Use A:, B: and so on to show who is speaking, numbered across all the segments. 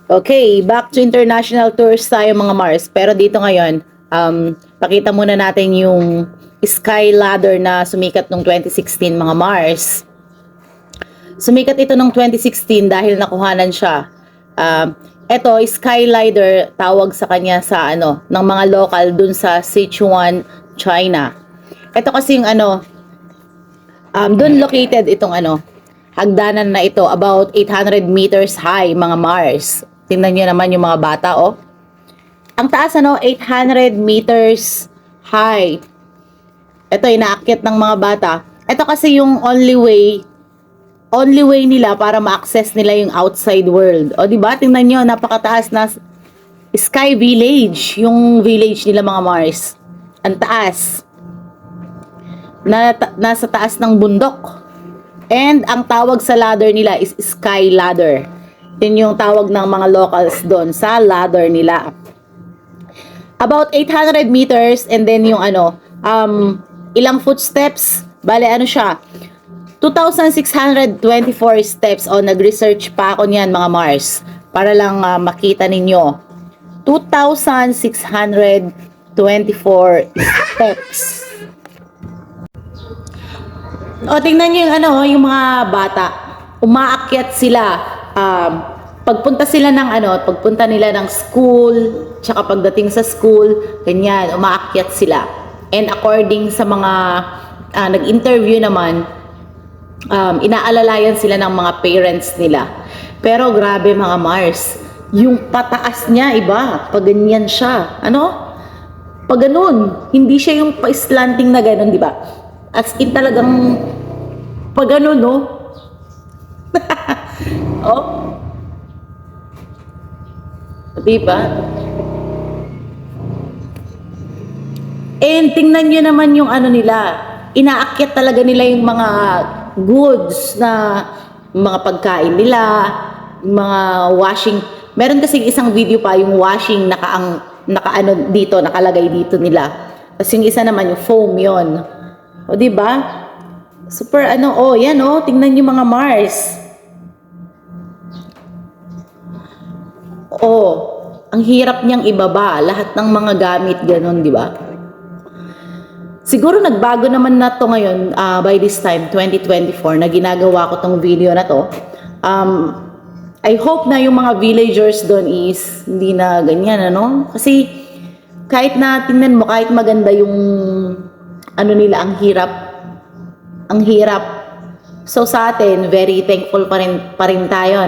A: Okay, back to international tours tayo mga Mars. Pero dito ngayon, pakita muna natin yung sky ladder na sumikat noong 2016 mga Mars. Sumikat ito noong 2016 dahil nakuhanan siya. Ito, sky ladder, tawag sa kanya sa ng mga local dun sa Sichuan, China. Ito kasi yung dun located itong hagdanan na ito, about 800 meters high mga Mars. Tingnan nyo naman yung mga bata, oh. Ang taas, 800 meters high. Ito, inaakyat ng mga bata. Ito kasi yung only way nila para ma-access nila yung outside world. O, diba? Tingnan nyo, napakataas na Sky Village. Yung village nila, mga Mars. Ang taas. Nasa taas ng bundok. And ang tawag sa ladder nila is Sky Ladder. Yun yung tawag ng mga locals doon sa ladder nila. About 800 meters and then yung ilang footsteps, bale siya, 2,624 steps. O, nag-research pa ako niyan mga Mars para lang makita ninyo. 2,624 steps. O, tingnan nyo yung mga bata. Umaakyat sila. Pagpunta nila ng school, tsaka pagdating sa school, ganyan, umaakyat sila. And according sa mga nag-interview naman, inaalalayan sila ng mga parents nila. Pero grabe mga Mars, yung pataas niya iba, pag ganyan siya. Pag ganun, hindi siya yung pa-slanting na ganun, di ba? As in talagang pag ganun, no? Oh. Diba? And tingnan nyo naman yung nila. Inaakyat talaga nila yung mga goods na mga pagkain nila, mga washing. Meron kasi isang video pa yung washing nakalagay dito nila. Tapos yung isa naman yung foam yon. O diba? Super yan tingnan nyo mga Mars. Ang hirap niyang ibaba. Lahat ng mga gamit, ganun, di ba? Siguro nagbago naman na to ngayon, by this time, 2024, na ginagawa ko tong video na to. I hope na yung mga villagers doon is hindi na ganyan, Kasi, kahit na tingnan mo, kahit maganda yung, nila, ang hirap. Ang hirap. So, sa atin, very thankful pa rin tayo,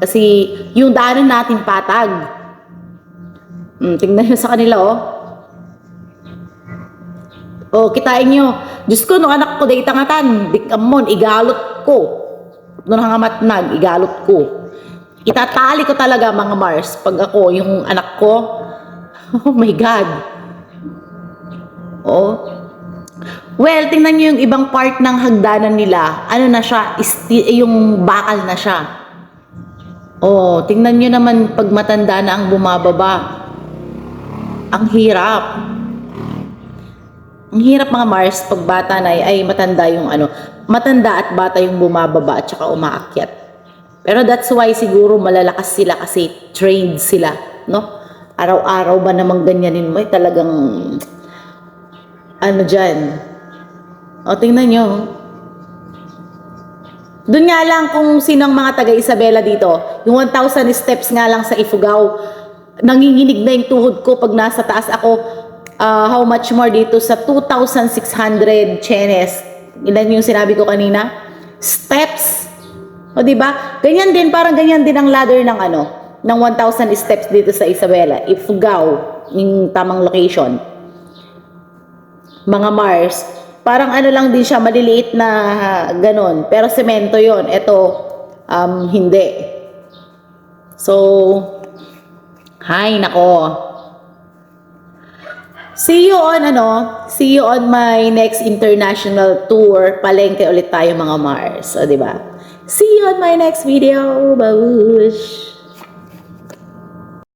A: Kasi yung daanan natin patag. Tingnan nyo sa kanila, kitain nyo. Diyos ko, nung anak ko, day tangatan, dikamon, igalot ko. Nung hangamatnag, igalot ko. Itatali ko talaga, mga Mars, pag ako, yung anak ko. Oh my God. Well, tingnan nyo yung ibang part ng hagdanan nila. Na siya, yung bakal na siya. Tingnan nyo naman pag matanda na ang bumababa. Ang hirap. Ang hirap mga Mars pag bata na ay matanda yung matanda at bata yung bumababa at saka umaakyat. Pero that's why siguro malalakas sila kasi trained sila, Araw-araw ba namang ganyanin mo? Talagang dyan. Tingnan nyo. Doon nga lang kung sinong mga taga Isabela dito, yung 1,000 steps nga lang sa Ifugao, nanginginig na yung tuhod ko pag nasa taas ako. How much more dito sa 2,600 chenes. Ilan yung sinabi ko kanina? Steps. Diba? Ganyan din, parang ganyan din ang ladder ng 1,000 steps dito sa Isabela. Ifugao, yung tamang location. Mga Mars. Parang lang din siya, maliliit na ganon. Pero semento yon. Ito, hindi. So, hay, nako. See you on my next international tour. Palengke ulit tayo mga Mars. Diba? See you on my next video. Babush!